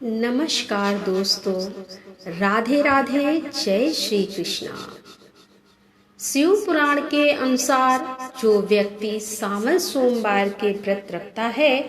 नमस्कार दोस्तों, राधे राधे, जय श्री कृष्णा। शिव पुराण के अनुसार जो व्यक्ति सावन सोमवार के व्रत रखता है,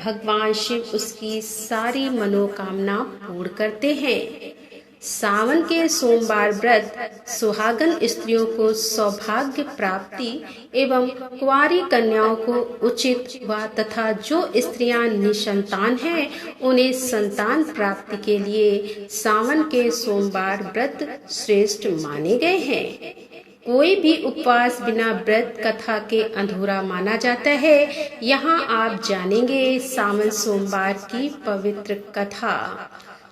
भगवान शिव उसकी सारी मनोकामना पूर्ण करते हैं। सावन के सोमवार व्रत सुहागन स्त्रियों को सौभाग्य प्राप्ति एवं कुंवारी कन्याओं को उचित व तथा जो स्त्रियां निसंतान हैं उन्हें संतान प्राप्ति के लिए सावन के सोमवार व्रत श्रेष्ठ माने गए हैं। कोई भी उपवास बिना व्रत कथा के अधूरा माना जाता है। यहाँ आप जानेंगे सावन सोमवार की पवित्र कथा।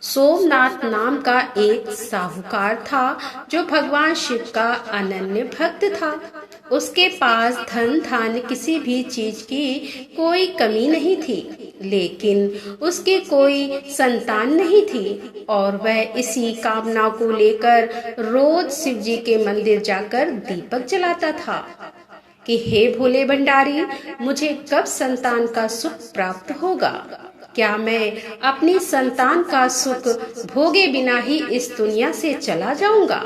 सोमनाथ नाम का एक साहूकार था जो भगवान शिव का अनन्य भक्त था। उसके पास धन धान्य किसी भी चीज की कोई कमी नहीं थी, लेकिन उसके कोई संतान नहीं थी और वह इसी कामना को लेकर रोज शिव जी के मंदिर जाकर दीपक जलाता था कि हे भोले भंडारी, मुझे कब संतान का सुख प्राप्त होगा। क्या मैं अपनी संतान का सुख भोगे बिना ही इस दुनिया से चला जाऊंगा।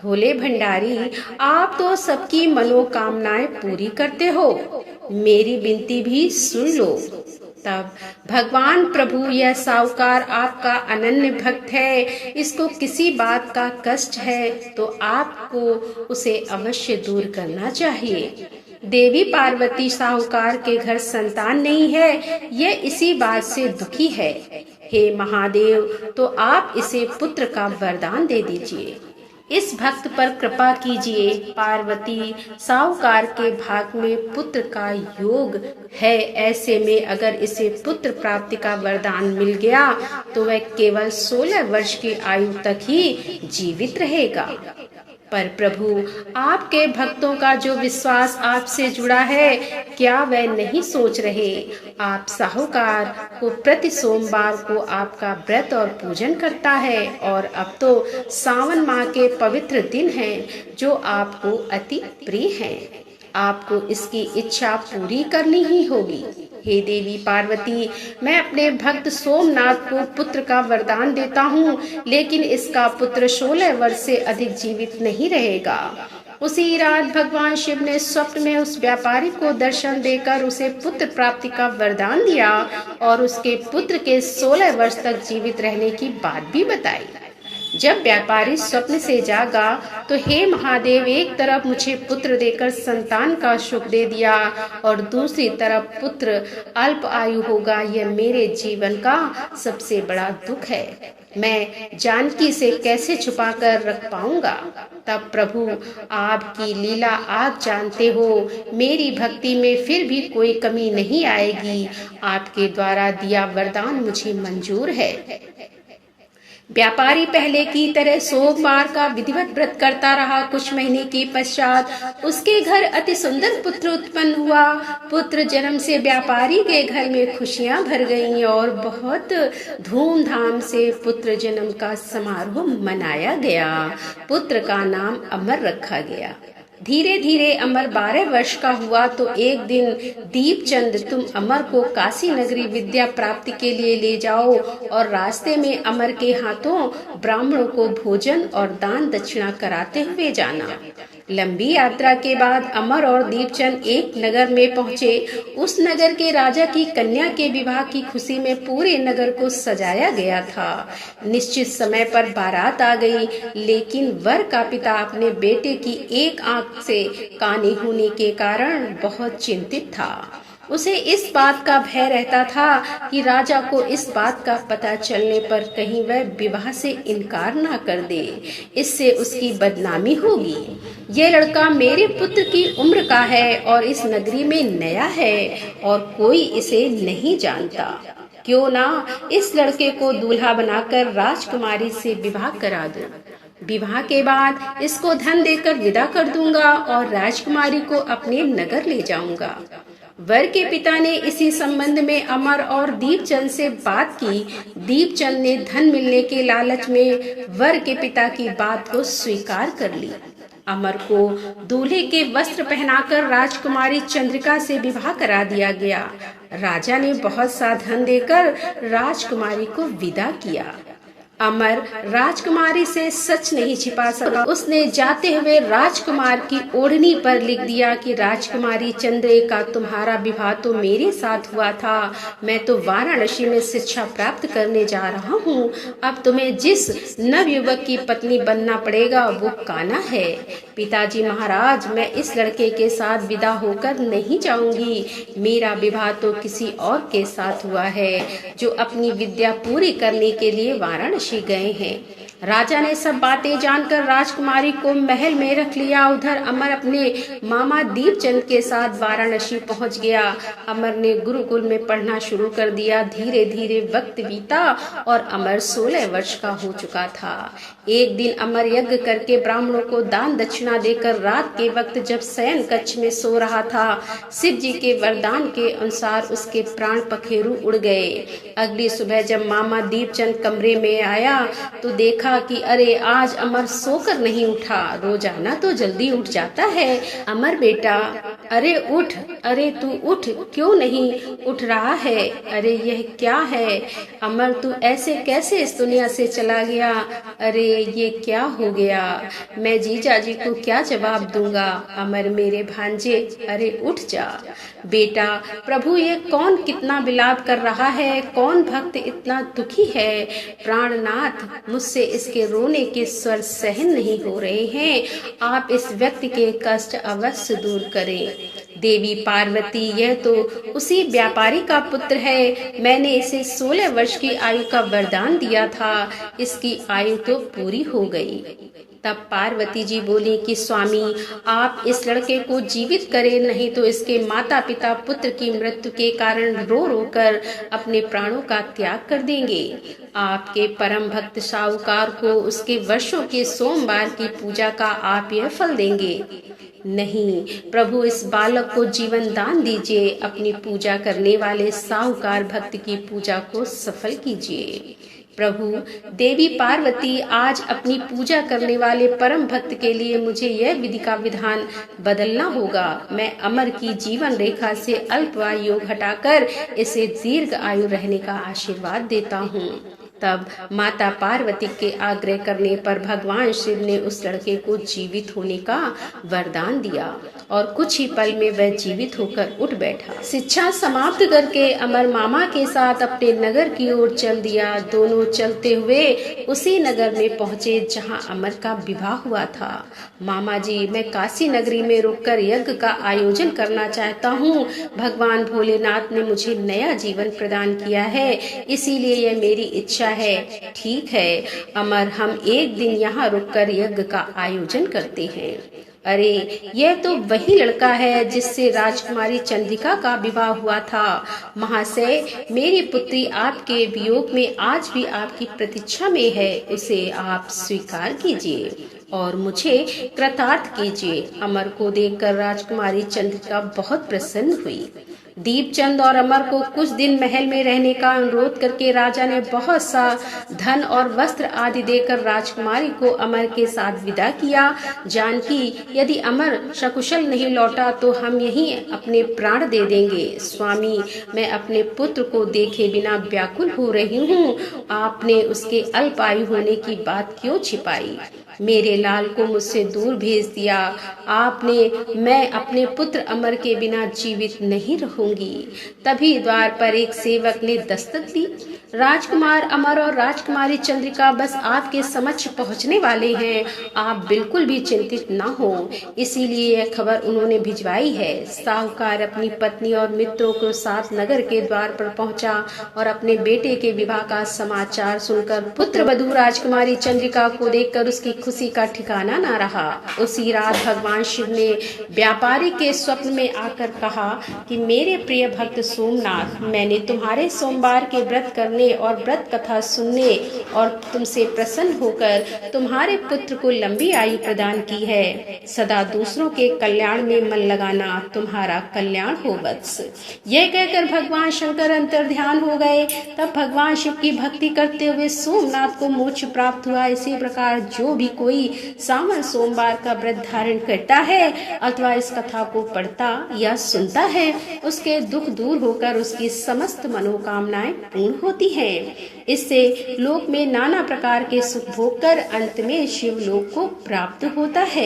भोले भंडारी, आप तो सबकी मनोकामनाएं पूरी करते हो, मेरी विनती भी सुन लो। तब भगवान प्रभु, यह साहूकार आपका अनन्य भक्त है, इसको किसी बात का कष्ट है तो आपको उसे अवश्य दूर करना चाहिए। देवी पार्वती साहूकार के घर संतान नहीं है, यह इसी बात से दुखी है। हे महादेव, तो आप इसे पुत्र का वरदान दे दीजिए। इस भक्त पर कृपा कीजिए। पार्वती साहूकार के भाग में पुत्र का योग है, ऐसे में अगर इसे पुत्र प्राप्ति का वरदान मिल गया तो वह केवल 16 वर्ष की आयु तक ही जीवित रहेगा। पर प्रभु, आपके भक्तों का जो विश्वास आपसे जुड़ा है, क्या वह नहीं सोच रहे आप साहूकार को प्रति सोमवार को आपका व्रत और पूजन करता है और अब तो सावन माह के पवित्र दिन हैं जो आपको अति प्रिय हैं। आपको इसकी इच्छा पूरी करनी ही होगी। हे देवी पार्वती, मैं अपने भक्त सोमनाथ को पुत्र का वरदान देता हूँ, लेकिन इसका पुत्र 16 वर्ष से अधिक जीवित नहीं रहेगा। उसी रात भगवान शिव ने स्वप्न में उस व्यापारी को दर्शन देकर उसे पुत्र प्राप्ति का वरदान दिया और उसके पुत्र के 16 वर्ष तक जीवित रहने की बात भी बताई। जब व्यापारी स्वप्न से जागा तो हे महादेव, एक तरफ मुझे पुत्र देकर संतान का सुख दे दिया और दूसरी तरफ पुत्र अल्प आयु होगा, यह मेरे जीवन का सबसे बड़ा दुख है। मैं जानकी से कैसे छुपा कर रख पाऊंगा। तब प्रभु, आपकी लीला आप जानते हो, मेरी भक्ति में फिर भी कोई कमी नहीं आएगी। आपके द्वारा दिया वरदान मुझे मंजूर है। व्यापारी पहले की तरह सोमवार का विधिवत व्रत करता रहा। कुछ महीने के पश्चात उसके घर अति सुंदर पुत्र उत्पन्न हुआ। पुत्र जन्म से व्यापारी के घर में खुशियां भर गईं और बहुत धूमधाम से पुत्र जन्म का समारोह मनाया गया। पुत्र का नाम अमर रखा गया। धीरे धीरे अमर 12 वर्ष का हुआ तो एक दिन दीपचंद, तुम अमर को काशी नगरी विद्या प्राप्ति के लिए ले जाओ और रास्ते में अमर के हाथों ब्राह्मणों को भोजन और दान दक्षिणा कराते हुए जाना। लंबी यात्रा के बाद अमर और दीपचंद एक नगर में पहुँचे। उस नगर के राजा की कन्या के विवाह की खुशी में पूरे नगर को सजाया गया था। निश्चित समय पर बारात आ गई, लेकिन वर का पिता अपने बेटे की एक आंख से कानी होने के कारण बहुत चिंतित था। उसे इस बात का भय रहता था कि राजा को इस बात का पता चलने पर कहीं वह विवाह से इनकार ना कर दे, इससे उसकी बदनामी होगी। यह लड़का मेरे पुत्र की उम्र का है और इस नगरी में नया है और कोई इसे नहीं जानता। क्यों ना इस लड़के को दूल्हा बनाकर राजकुमारी से विवाह करा दूं। विवाह के बाद इसको धन देकर विदा कर दूंगा और राजकुमारी को अपने नगर ले जाऊंगा। वर के पिता ने इसी संबंध में अमर और दीपचंद से बात की। दीपचंद ने धन मिलने के लालच में वर के पिता की बात को स्वीकार कर ली। अमर को दूल्हे के वस्त्र पहनाकर राजकुमारी चंद्रिका से विवाह करा दिया गया। राजा ने बहुत सा धन देकर राजकुमारी को विदा किया। अमर राजकुमारी से सच नहीं छिपा सका। उसने जाते हुए राजकुमार की ओढ़नी पर लिख दिया कि राजकुमारी चंद्रिका, तुम्हारा विवाह तो मेरे साथ हुआ था। मैं तो वाराणसी में शिक्षा प्राप्त करने जा रहा हूँ। अब तुम्हें जिस नवयुवक की पत्नी बनना पड़ेगा वो कान्हा है। पिताजी महाराज, मैं इस लड़के के साथ विदा होकर नहीं जाऊंगी। मेरा विवाह तो किसी और के साथ हुआ है जो अपनी विद्या पूरी करने के लिए वाराणसी गए हैं। राजा ने सब बातें जानकर राजकुमारी को महल में रख लिया। उधर अमर अपने मामा दीपचंद के साथ वाराणसी पहुंच गया। अमर ने गुरुकुल में पढ़ना शुरू कर दिया। धीरे धीरे वक्त बीता और अमर 16 वर्ष का हो चुका था। एक दिन अमर यज्ञ करके ब्राह्मणों को दान दक्षिणा देकर रात के वक्त जब शयन कक्ष में सो रहा था, शिव जी के वरदान के अनुसार उसके प्राण पखेरु उड़ गए। अगली सुबह जब मामा दीपचंद कमरे में आया तो देखा कि अरे, आज अमर सोकर नहीं उठा। रोजाना तो जल्दी उठ जाता है। अमर बेटा, अरे उठ, अरे तू उठ, क्यों नहीं उठ रहा है? अरे यह क्या है? अमर, तू ऐसे कैसे इस दुनिया से चला गया? अरे ये क्या हो गया? मैं जीजा जी को क्या जवाब दूंगा? अमर मेरे भांजे, अरे उठ जा बेटा। प्रभु, ये कौन कितना विलाप कर रहा है? कौन भक्त इतना दुखी है? प्राणनाथ, मुझसे इसके रोने के स्वर सहन नहीं हो रहे हैं। आप इस व्यक्ति के कष्ट अवश्य दूर करें। देवी पार्वती, यह तो उसी व्यापारी का पुत्र है। मैंने इसे 16 वर्ष की आयु का वरदान दिया था। इसकी आयु तो पूरी हो गई। तब पार्वती जी बोली कि स्वामी, आप इस लड़के को जीवित करें, नहीं तो इसके माता पिता पुत्र की मृत्यु के कारण रो रो कर अपने प्राणों का त्याग कर देंगे। आपके परम भक्त साहूकार को उसके वर्षों के सोमवार की पूजा का आप यह फल देंगे। नहीं प्रभु, इस बालक को जीवन दान दीजिए। अपनी पूजा करने वाले साहूकार भक्त की पूजा को सफल कीजिए। प्रभु, देवी पार्वती, आज अपनी पूजा करने वाले परम भक्त के लिए मुझे यह विधि का विधान बदलना होगा। मैं अमर की जीवन रेखा से अल्पवायु योग हटाकर इसे दीर्घ आयु रहने का आशीर्वाद देता हूँ। तब माता पार्वती के आग्रह करने पर भगवान शिव ने उस लड़के को जीवित होने का वरदान दिया और कुछ ही पल में वह जीवित होकर उठ बैठा। शिक्षा समाप्त करके अमर मामा के साथ अपने नगर की ओर चल दिया। दोनों चलते हुए उसी नगर में पहुँचे जहाँ अमर का विवाह हुआ था। मामा जी, मैं काशी नगरी में रुककर यज्ञ का आयोजन करना चाहता हूँ। भगवान भोलेनाथ ने मुझे नया जीवन प्रदान किया है, इसीलिए यह मेरी इच्छा है। ठीक है अमर, हम एक दिन यहाँ रुककर यज्ञ का आयोजन करते हैं। अरे, यह तो वही लड़का है जिससे राजकुमारी चंद्रिका का विवाह हुआ था। महाशय, मेरी पुत्री आपके वियोग में आज भी आपकी प्रतीक्षा में है। उसे आप स्वीकार कीजिए और मुझे कृतार्थ कीजिए। अमर को देखकर राजकुमारी चंद्रिका बहुत प्रसन्न हुई। दीपचंद और अमर को कुछ दिन महल में रहने का अनुरोध करके राजा ने बहुत सा धन और वस्त्र आदि देकर राजकुमारी को अमर के साथ विदा किया। जानकी, यदि अमर सकुशल नहीं लौटा तो हम यहीं अपने प्राण दे देंगे। स्वामी, मैं अपने पुत्र को देखे बिना व्याकुल हो रही हूँ। आपने उसके अल्प आयु होने की बात क्यों छिपाई? मेरे लाल को मुझसे दूर भेज दिया आपने। मैं अपने पुत्र अमर के बिना जीवित नहीं रहूंगी। तभी द्वार पर एक सेवक ने दस्तक दी। राजकुमार अमर और राजकुमारी चंद्रिका बस आपके समक्ष पहुंचने वाले हैं। आप बिल्कुल भी चिंतित ना हो, इसीलिए यह खबर उन्होंने भिजवाई है। साहूकार अपनी पत्नी और मित्रों के साथ नगर के द्वार पर पहुंचा और अपने बेटे के विवाह का समाचार सुनकर पुत्र वधू राजकुमारी चंद्रिका को देखकर उसकी खुशी का ठिकाना न रहा। उसी रात भगवान शिव ने व्यापारी के स्वप्न में आकर कहा कि मेरे प्रिय भक्त सोमनाथ, मैंने तुम्हारे सोमवार के व्रत करने और व्रत कथा सुनने और तुमसे प्रसन्न होकर तुम्हारे पुत्र को लंबी आयु प्रदान की है। सदा दूसरों के कल्याण में मन लगाना तुम्हारा कल्याण हो वत्स। यह कहकर भगवान शंकर अंतर्ध्यान हो गए। तब भगवान शिव की भक्ति करते हुए सोमनाथ को मोक्ष प्राप्त हुआ। इसी प्रकार जो भी कोई सावन सोमवार का व्रत धारण करता है अथवा इस कथा को पढ़ता या सुनता है, उसके दुख दूर होकर उसकी समस्त मनोकामनाएं पूर्ण होती हैं। इससे लोक में नाना प्रकार के सुख भोग कर अंत में शिवलोक को प्राप्त होता है।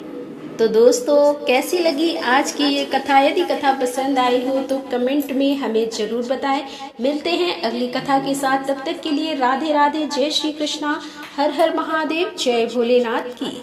तो दोस्तों, कैसी लगी आज की ये कथा? यदि कथा पसंद आई हो तो कमेंट में हमें जरूर बताएं। मिलते हैं अगली कथा के साथ, तब तक के लिए राधे राधे, जय श्री कृष्णा, हर हर महादेव, जय भोलेनाथ की।